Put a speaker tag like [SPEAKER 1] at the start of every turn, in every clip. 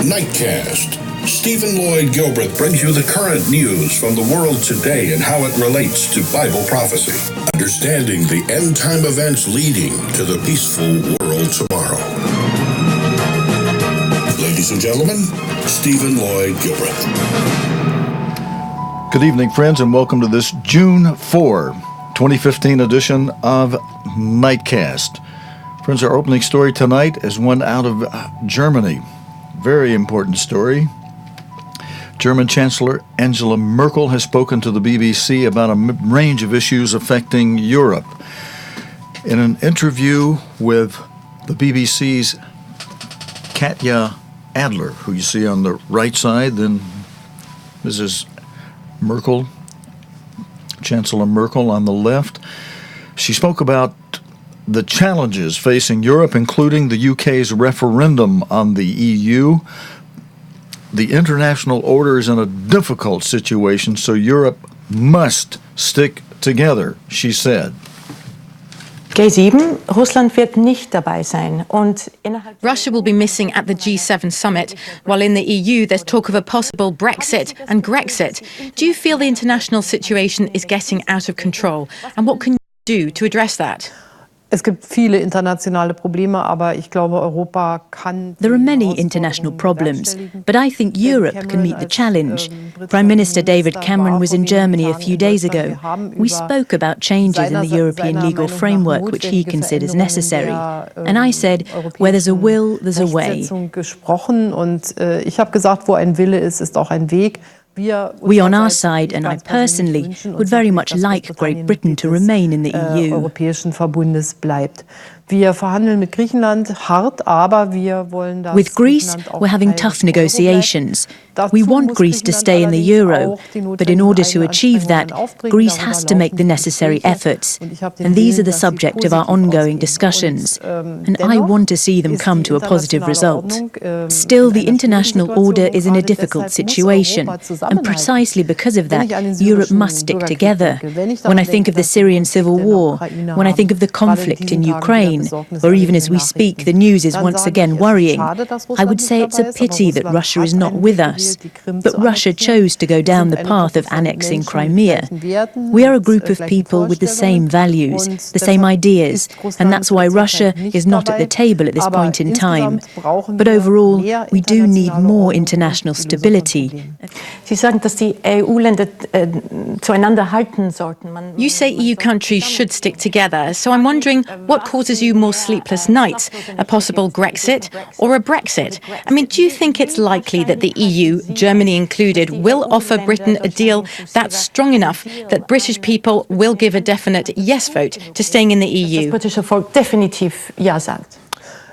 [SPEAKER 1] Nightcast. Stephen Lloyd Gilbreth brings you the current news from the world today and how it relates to Bible prophecy. Understanding the end-time events leading to the peaceful world tomorrow. Ladies and gentlemen, Stephen Lloyd Gilbreth.
[SPEAKER 2] Good evening, friends, and welcome to this June 4, 2015 edition of Nightcast. Friends, our opening story tonight is one out of Germany. Very important story. German Chancellor Angela Merkel has spoken to the BBC about a range of issues affecting Europe. In an interview with the BBC's Katja Adler, who you see on the right side, then Mrs. Merkel, Chancellor Merkel on the left, she spoke about the challenges facing Europe, including the UK's referendum on the EU. The international order is in a difficult situation, so Europe must stick together, she said.
[SPEAKER 3] G7, Russland wird nicht dabei sein. Und
[SPEAKER 4] Russia will be missing at the G7 summit, while in the EU there's talk of a possible Brexit and Grexit. Do you feel the international situation is getting out of control? And what can you do to address that?
[SPEAKER 5] Es gibt viele internationale Probleme, aber ich glaube, Europa kann.
[SPEAKER 6] There are many international problems, but I think Europe can meet the challenge. Prime Minister David Cameron was in Germany a few days ago. We spoke about changes in the European legal framework which he considers necessary. And I said, where there's a will, there's a way.
[SPEAKER 5] Gesprochen und ich habe gesagt, wo ein Wille ist, ist auch ein Weg.
[SPEAKER 6] We on our side, and I personally, would very much like Great Britain to remain in the EU.
[SPEAKER 5] Europäischen Verbundes bleibt. Wir verhandeln mit Griechenland hart, aber wir wollen das.
[SPEAKER 6] With Greece, we're having tough negotiations. We want Greece to stay in the euro, but in order to achieve that, Greece has to make the necessary efforts. And these are the subject of our ongoing discussions. And I want to see them come to a positive result. Still, the international order is in a difficult situation. And precisely because of that, Europe must stick together. When I think of the Syrian civil war, when I think of the conflict in Ukraine, or even as we speak, the news is once again worrying, I would say it's a pity that Russia is not with us. But Russia chose to go down the path of annexing Crimea. We are a group of people with the same values, the same ideas, and that's why Russia is not at the table at this point in time. But overall, we do need more international stability.
[SPEAKER 3] Sie sagen, dass die EU-Länder zueinander halten sollten.
[SPEAKER 4] You say EU countries should stick together, so I'm wondering what causes you more sleepless nights, a possible Grexit or a Brexit? I mean, do you think it's likely that the EU, Germany included, will offer Britain a deal that's strong enough that British people will give a definite yes vote to staying in the EU?
[SPEAKER 3] Das britische Volk definitiv ja sagt.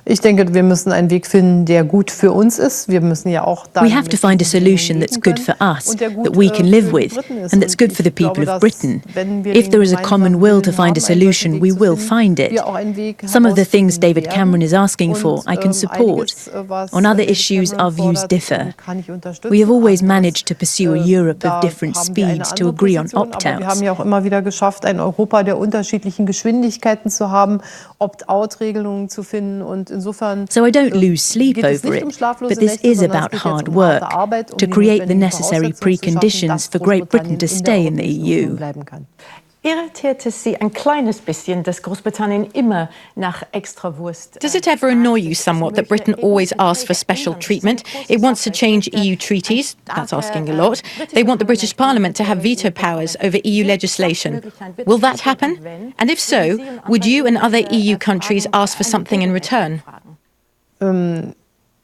[SPEAKER 5] Ich denke, wir müssen einen Weg finden, der gut für uns ist. Wir müssen ja auch
[SPEAKER 6] We have to find a solution that's good for us, that we can live with, and that's good for the people of Britain. If there is a common will to find a solution, we will find it. Some of the things David Cameron is asking for, I can support. On other issues, our views differ. We have always managed to pursue a Europe of different speeds to agree on opt-outs.
[SPEAKER 5] Wir haben ja auch immer wieder geschafft, ein Europa der unterschiedlichen Geschwindigkeiten zu haben, Opt-out-Regelungen zu finden und
[SPEAKER 6] So I don't lose sleep over it, but this is about hard work to create the necessary preconditions for Great Britain to stay in the EU.
[SPEAKER 3] Irritiert es Sie ein kleines bisschen, dass Großbritannien immer nach Extrawurst?
[SPEAKER 4] Does it ever annoy you somewhat that Britain always asks for special treatment? It wants to change EU treaties. That's asking a lot. They want the British Parliament to have veto powers over EU legislation. Will that happen? And if so, would you and other EU countries ask for something in return?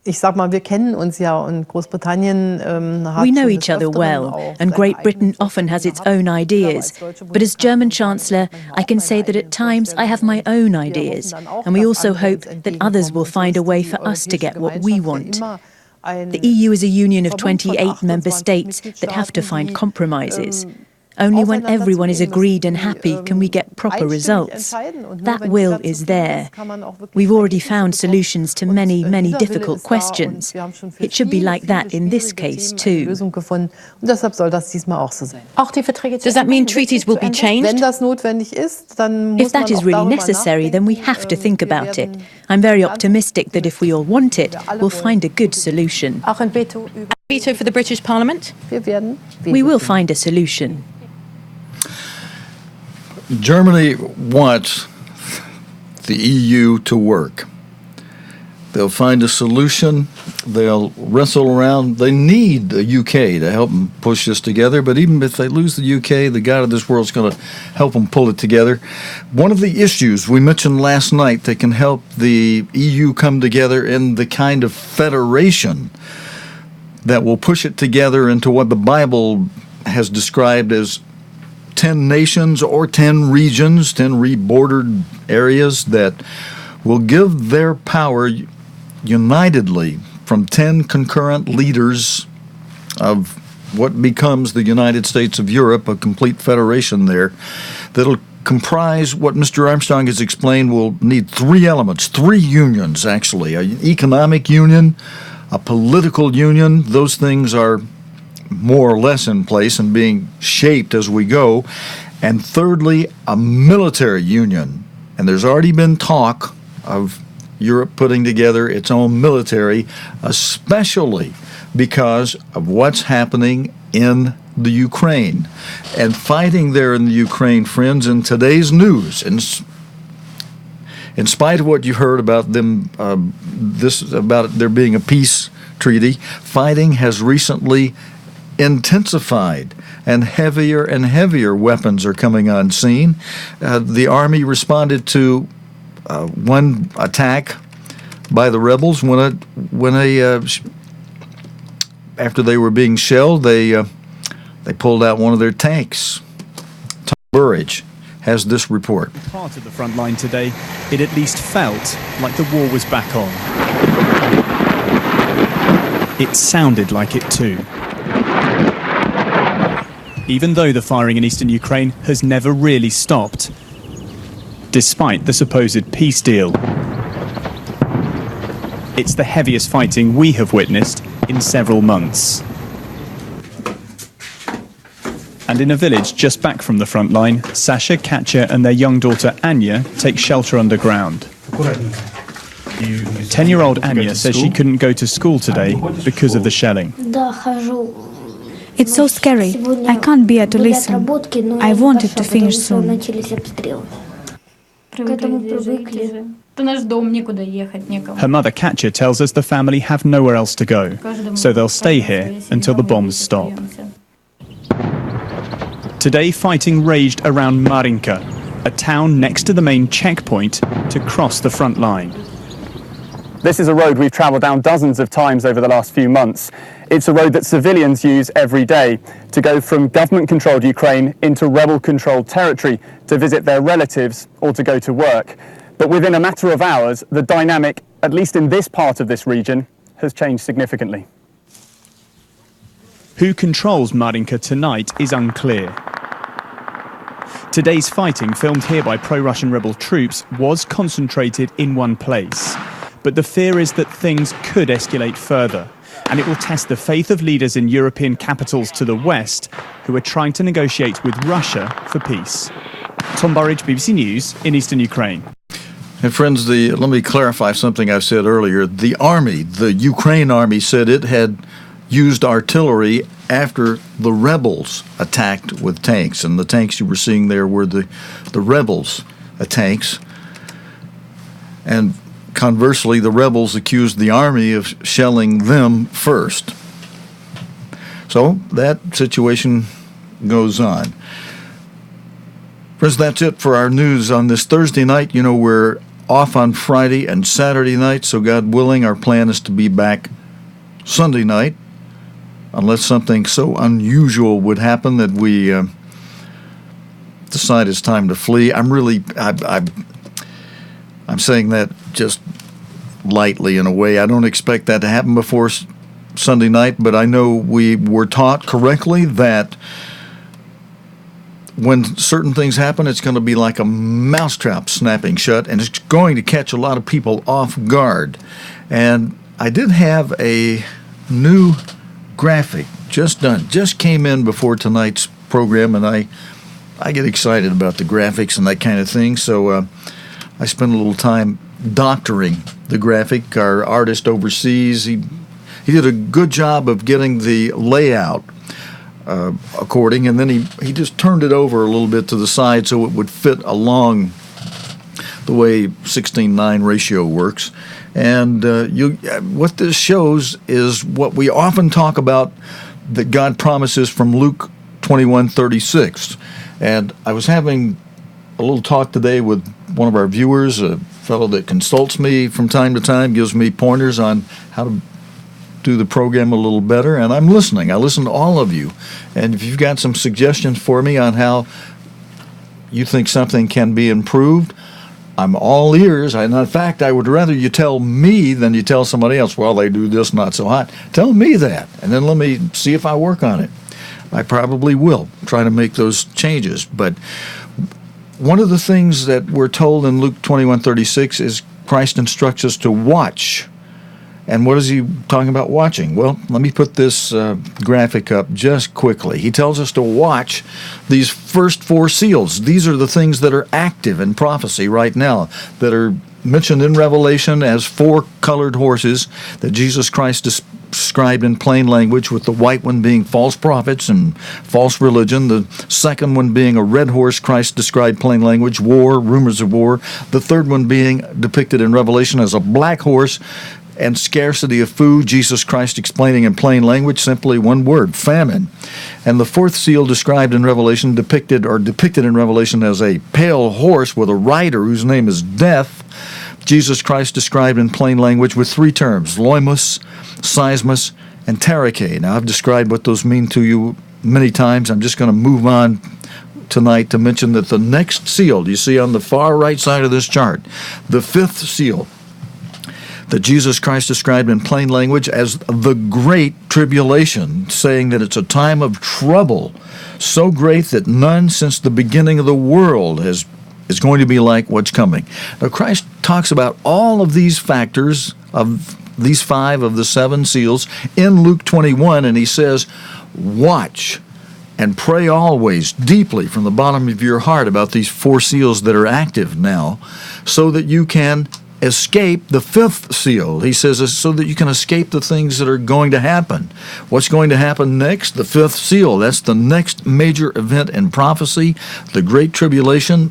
[SPEAKER 5] Ich sag mal, wir kennen uns ja und Großbritannien hat.
[SPEAKER 6] We know each other well, and Great Britain often has its own ideas. But as German Chancellor, I can say that at times I have my own ideas, and we also hope that others will find a way for us to get what we want. The EU is a union of 28 member states that have to find compromises. Only when everyone is agreed and happy can we get proper results. That will is there. We've already found solutions to many, many difficult questions. It should be like that in this case too.
[SPEAKER 4] Does that mean treaties will be changed?
[SPEAKER 6] If that is really necessary, then we have to think about it. I'm very optimistic that if we all want it, we'll find a good solution.
[SPEAKER 4] Veto for the British Parliament?
[SPEAKER 6] We will find a solution.
[SPEAKER 2] Germany wants the EU to work. They'll find a solution. They'll wrestle around. They need the UK to help them push this together. But even if they lose the UK, the God of this world is going to help them pull it together. One of the issues we mentioned last night that can help the EU come together in the kind of federation that will push it together into what the Bible has described as 10 nations or 10 regions, 10 rebordered areas that will give their power unitedly from 10 concurrent leaders of what becomes the United States of Europe, a complete federation there, that'll comprise what Mr. Armstrong has explained will need three elements, three unions actually, an economic union, a political union. Those things are more or less in place and being shaped as we go. And thirdly, a military union. And there's already been talk of Europe putting together its own military, especially because of what's happening in the Ukraine. And fighting there in the Ukraine, friends, in today's news, in spite of what you heard about them, about there being a peace treaty, fighting has recently intensified, and heavier weapons are coming on scene. The army responded to one attack by the rebels after they were being shelled, they pulled out one of their tanks. Tom Burridge has this report.
[SPEAKER 7] Part of the front line today, it at least felt like the war was back on. It sounded like it too. Even though the firing in eastern Ukraine has never really stopped, despite the supposed peace deal. It's the heaviest fighting we have witnessed in several months. And in a village just back from the front line, Sasha, Katya and their young daughter Anya take shelter underground. 10-year-old Anya says she couldn't go to school today because of the shelling.
[SPEAKER 8] It's so scary. I can't bear to listen. I wanted to finish soon.
[SPEAKER 7] Her mother Katya tells us the family have nowhere else to go, so they'll stay here until the bombs stop. Today fighting raged around Marinka, a town next to the main checkpoint to cross the front line.
[SPEAKER 9] This is a road we've travelled down dozens of times over the last few months. It's a road that civilians use every day to go from government-controlled Ukraine into rebel-controlled territory to visit their relatives or to go to work. But within a matter of hours, the dynamic, at least in this part of this region, has changed significantly.
[SPEAKER 7] Who controls Marinka tonight is unclear. Today's fighting, filmed here by pro-Russian rebel troops, was concentrated in one place. But the fear is that things could escalate further, and it will test the faith of leaders in European capitals to the west who are trying to negotiate with Russia for peace. Tom Burridge, BBC News, in eastern Ukraine.
[SPEAKER 2] And friends, let me clarify something I said earlier. The army, the Ukraine army, said it had used artillery after the rebels attacked with tanks. And the tanks you were seeing there were the rebels' tanks. And conversely, the rebels accused the army of shelling them first. So that situation goes on. Friends, that's it for our news on this Thursday night. You know, we're off on Friday and Saturday night, so God willing, our plan is to be back Sunday night, unless something so unusual would happen that we decide it's time to flee. I'm saying that just lightly in a way. I don't expect that to happen before Sunday night, but I know we were taught correctly that when certain things happen, it's going to be like a mousetrap snapping shut, and it's going to catch a lot of people off guard. And I did have a new graphic just came in before tonight's program, and I get excited about the graphics and that kind of thing, so I spent a little time doctoring the graphic. Our artist overseas, he did a good job of getting the layout according, and then he just turned it over a little bit to the side so it would fit along the way 16:9 ratio works. And what this shows is what we often talk about that God promises from Luke 21:36. And I was having a little talk today with one of our viewers, a fellow that consults me from time to time, gives me pointers on how to do the program a little better, and I'm listening. I listen to all of you. And if you've got some suggestions for me on how you think something can be improved, I'm all ears. In fact, I would rather you tell me than you tell somebody else, well, they do this not so hot. Tell me that, and then let me see if I work on it. I probably will try to make those changes. But one of the things that we're told in Luke 21:36 is Christ instructs us to watch. And what is he talking about watching? Well, let me put this graphic up just quickly. He tells us to watch these first four seals. These are the things that are active in prophecy right now, that are mentioned in Revelation as four colored horses that Jesus Christ described in plain language, with the white one being false prophets and false religion, the second one being a red horse, Christ described plain language, war, rumors of war, the third one being depicted in Revelation as a black horse, and scarcity of food, Jesus Christ explaining in plain language, simply one word, famine. And the fourth seal described in Revelation, depicted in Revelation as a pale horse with a rider whose name is Death, Jesus Christ described in plain language with three terms, loimus, seismus, and terike. Now, I've described what those mean to you many times. I'm just going to move on tonight to mention that the next seal, you see on the far right side of this chart, the fifth seal, that Jesus Christ described in plain language as the Great Tribulation, saying that it's a time of trouble so great that none since the beginning of the world is going to be like what's coming. Now, Christ talks about all of these factors, of these five of the seven seals, in Luke 21, and he says, watch and pray always deeply from the bottom of your heart about these four seals that are active now, so that you can escape the fifth seal. He says so that you can escape the things that are going to happen. What's going to happen next? The fifth seal. That's the next major event in prophecy. The Great Tribulation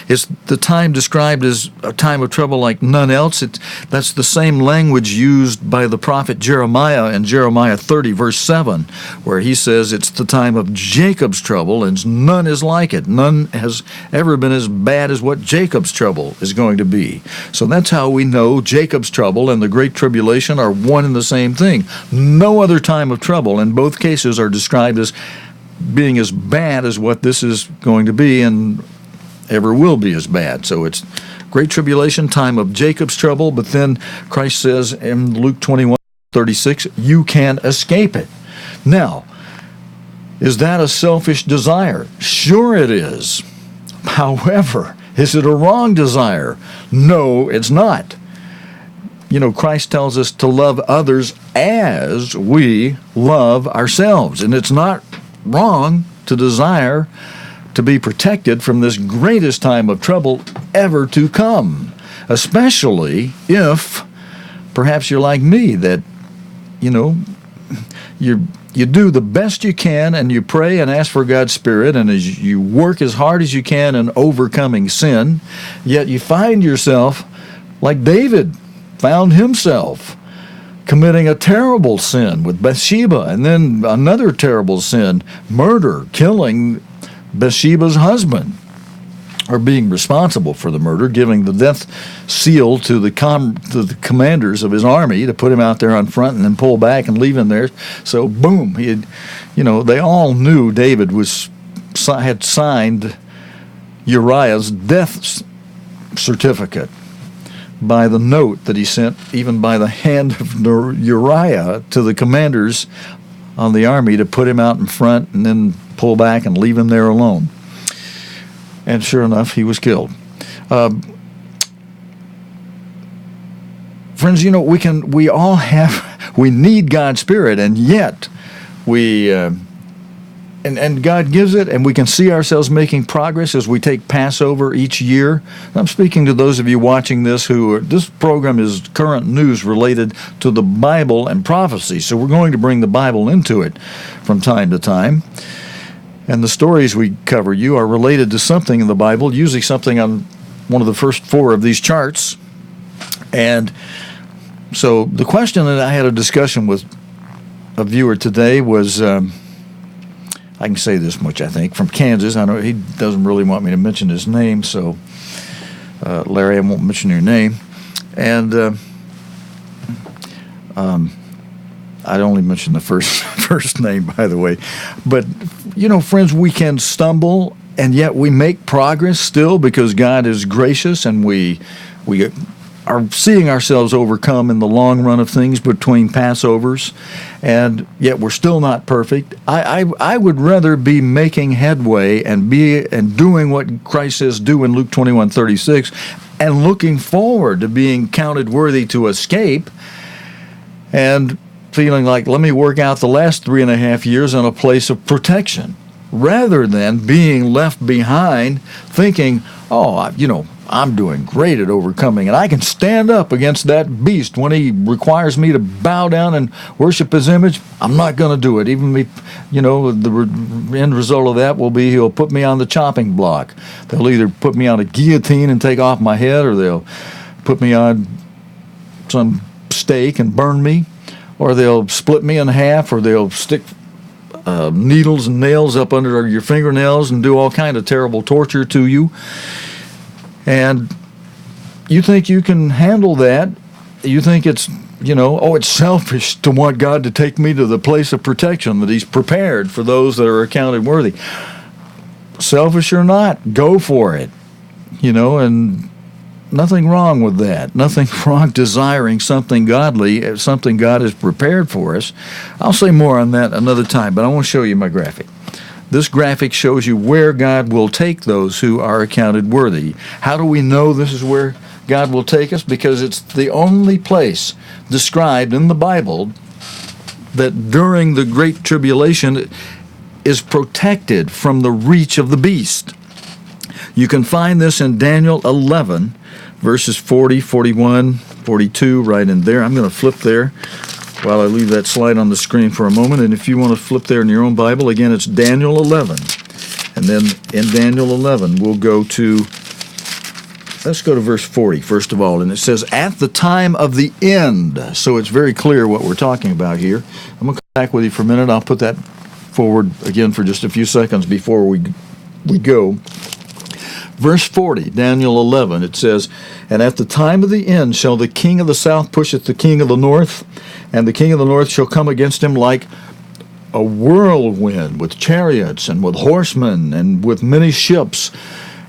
[SPEAKER 2] is the time described as a time of trouble like none else. That's the same language used by the prophet Jeremiah in Jeremiah 30, verse 7, where he says it's the time of Jacob's trouble, and none is like it. None has ever been as bad as what Jacob's trouble is going to be. So that's how we know Jacob's trouble and the Great Tribulation are one and the same thing. No other time of trouble in both cases are described as being as bad as what this is going to be, and ever will be as bad. So it's Great Tribulation, time of Jacob's trouble, but then Christ says in Luke 21:36, you can escape it. Now, is that a selfish desire? Sure it is. However, is it a wrong desire? No, it's not. You know, Christ tells us to love others as we love ourselves. And it's not wrong to desire to be protected from this greatest time of trouble ever to come, especially if perhaps you're like me, that, you know, you do the best you can, and you pray and ask for God's Spirit, and as you work as hard as you can in overcoming sin, yet you find yourself, like David found himself, committing a terrible sin with Bathsheba, and then another terrible sin, murder, killing Bathsheba's husband, or being responsible for the murder, giving the death seal to the commanders of his army to put him out there on front and then pull back and leave him there. So boom, they all knew David had signed Uriah's death certificate by the note that he sent, even by the hand of Uriah, to the commanders on the army to put him out in front and then pull back and leave him there alone. And sure enough, he was killed. Friends, we need God's Spirit, and yet and God gives it, and we can see ourselves making progress as we take Passover each year. I'm speaking to those of you watching this this program is current news related to the Bible and prophecy, so we're going to bring the Bible into it from time to time. And the stories we cover are related to something in the Bible, usually something on one of the first 4 of these charts. And so the question that I had a discussion with a viewer today was, I can say this much, I think, from Kansas. I know he doesn't really want me to mention his name, so Larry, I won't mention your name. And I'd only mention the first name, by the way. But, friends, we can stumble, and yet we make progress still because God is gracious, and we are seeing ourselves overcome in the long run of things between Passovers, and yet we're still not perfect. I would rather be making headway and doing what Christ says do in Luke 21:36, and looking forward to being counted worthy to escape, and feeling like, let me work out the last 3.5 years in a place of protection, rather than being left behind thinking, I'm doing great at overcoming, and I can stand up against that beast when he requires me to bow down and worship his image. I'm not going to do it. Even the end result of that will be he'll put me on the chopping block. They'll either put me on a guillotine and take off my head, or they'll put me on some stake and burn me, or they'll split me in half, or they'll stick needles and nails up under your fingernails and do all kind of terrible torture to you. And you think you can handle that. You think it's, it's selfish to want God to take me to the place of protection that he's prepared for those that are accounted worthy. Selfish or not, go for it. And nothing wrong with that. Nothing wrong desiring something godly, something God has prepared for us. I'll say more on that another time, but I want to show you my graphic. This graphic shows you where God will take those who are accounted worthy. How do we know this is where God will take us? Because it's the only place described in the Bible that during the Great Tribulation is protected from the reach of the beast. You can find this in Daniel 11, verses 40, 41, 42, right in there. I'm going to flip there while I leave that slide on the screen for a moment. And if you want to flip there in your own Bible, again, it's Daniel 11. And then in Daniel 11, let's go to verse 40, first of all. And it says, at the time of the end. So it's very clear what we're talking about here. I'm going to come back with you for a minute. I'll put that forward again for just a few seconds before we go. Verse 40, Daniel 11, it says, and at the time of the end shall the king of the south push at the king of the north, and the king of the north shall come against him like a whirlwind, with chariots and with horsemen and with many ships.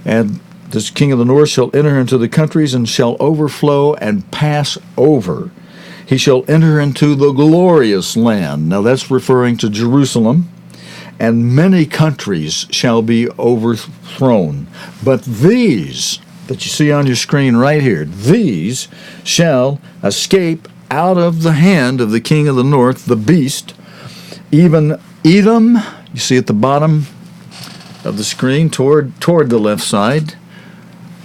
[SPEAKER 2] And this king of the north shall enter into the countries and shall overflow and pass over. He shall enter into the glorious land. Now that's referring to Jerusalem. And many countries shall be overthrown. But these that you see on your screen right here, these shall escape out of the hand of the king of the north, the beast, even Edom, you see at the bottom of the screen toward the left side,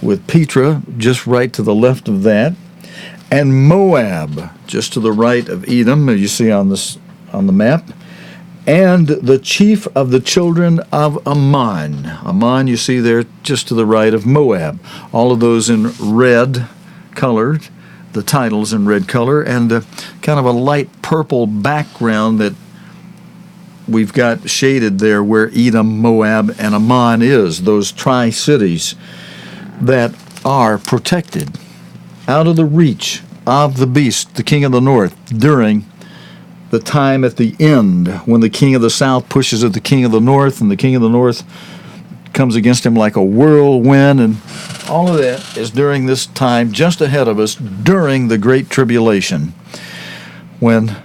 [SPEAKER 2] with Petra just right to the left of that, and Moab just to the right of Edom, as you see on the map, and the chief of the children of Ammon. Ammon, you see there just to the right of Moab. All of those in red colored, the titles in red color, and kind of a light purple background that we've got shaded there where Edom, Moab, and Ammon is, those tri-cities that are protected out of the reach of the beast, the king of the north, during the time at the end when the king of the south pushes at the king of the north, and the king of the north comes against him like a whirlwind, and all of that is during this time just ahead of us during the Great Tribulation, when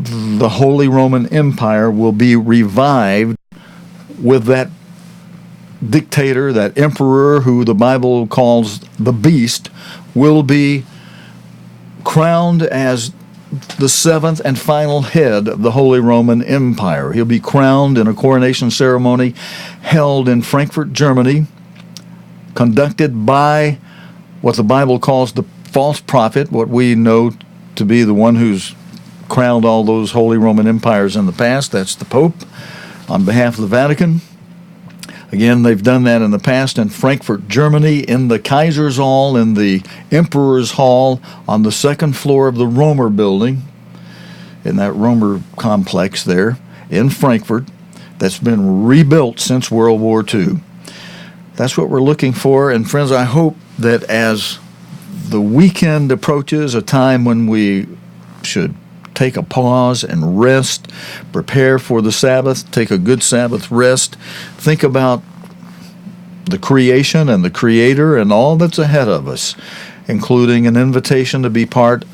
[SPEAKER 2] the Holy Roman Empire will be revived with that dictator, that emperor who the Bible calls the beast, will be crowned as the seventh and final head of the Holy Roman Empire. He'll be crowned in a coronation ceremony held in Frankfurt, Germany, conducted by what the Bible calls the false prophet, what we know to be the one who's crowned all those Holy Roman empires in the past. That's the Pope, on behalf of the Vatican. Again, they've done that in the past in Frankfurt, Germany, in the Kaiser's Hall, in the Emperor's Hall, on the second floor of the Romer building, in that Romer complex there in Frankfurt, that's been rebuilt since World War II. That's what we're looking for. And friends, I hope that as the weekend approaches, a time when we should take a pause and rest, prepare for the Sabbath, take a good Sabbath rest, think about the creation and the Creator and all that's ahead of us, including an invitation to be part,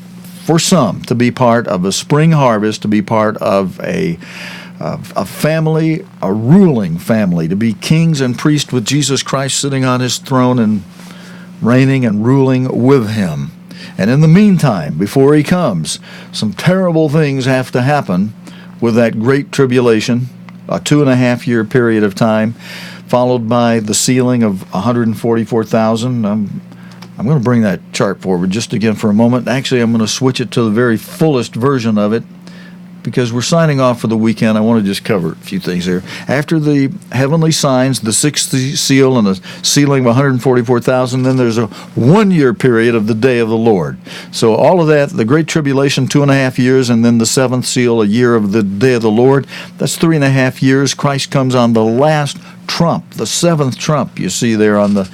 [SPEAKER 2] for some, to be part of a spring harvest, to be part of a family, a ruling family, to be kings and priests with Jesus Christ sitting on his throne and reigning and ruling with him. And in the meantime, before he comes, some terrible things have to happen with that great tribulation, a 2.5-year period of time, followed by the sealing of 144,000. I'm going to bring that chart forward just again for a moment. Actually, I'm going to switch it to the very fullest version of it, because we're signing off for the weekend. I want to just cover a few things here. After the heavenly signs, the sixth seal and the sealing of 144,000, then there's a 1-year period of the day of the Lord. So all of that, the Great Tribulation, 2.5 years, and then the seventh seal, a year of the day of the Lord. That's 3.5 years. Christ comes on the last trump, the seventh trump. You see there on the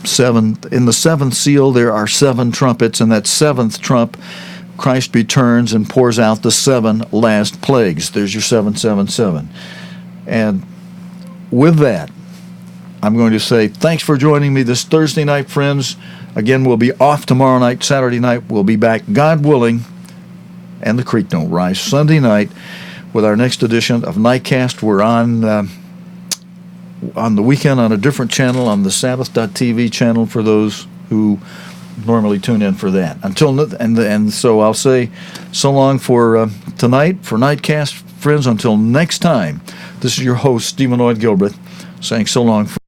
[SPEAKER 2] seventh, in the seventh seal, there are 7 trumpets, and that seventh trump, Christ returns and pours out the 7 last plagues. There's your 777. And with that, I'm going to say thanks for joining me this Thursday night, friends. Again, we'll be off tomorrow night. Saturday night, we'll be back, God willing, and the creek don't rise, Sunday night with our next edition of Nightcast. We're on the weekend on a different channel, on the Sabbath.tv channel for those who normally tune in for that. So I'll say so long for tonight, for Nightcast, friends. Until next time, this is your host, Stephen Lloyd Gilbreth, saying so long, friends.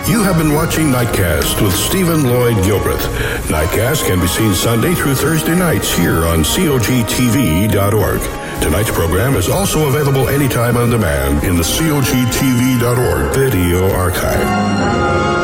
[SPEAKER 1] You have been watching Nightcast with Stephen Lloyd Gilbreth. Nightcast can be seen Sunday through Thursday nights here on cogtv.org. Tonight's program is also available anytime on demand in the cogtv.org video archive.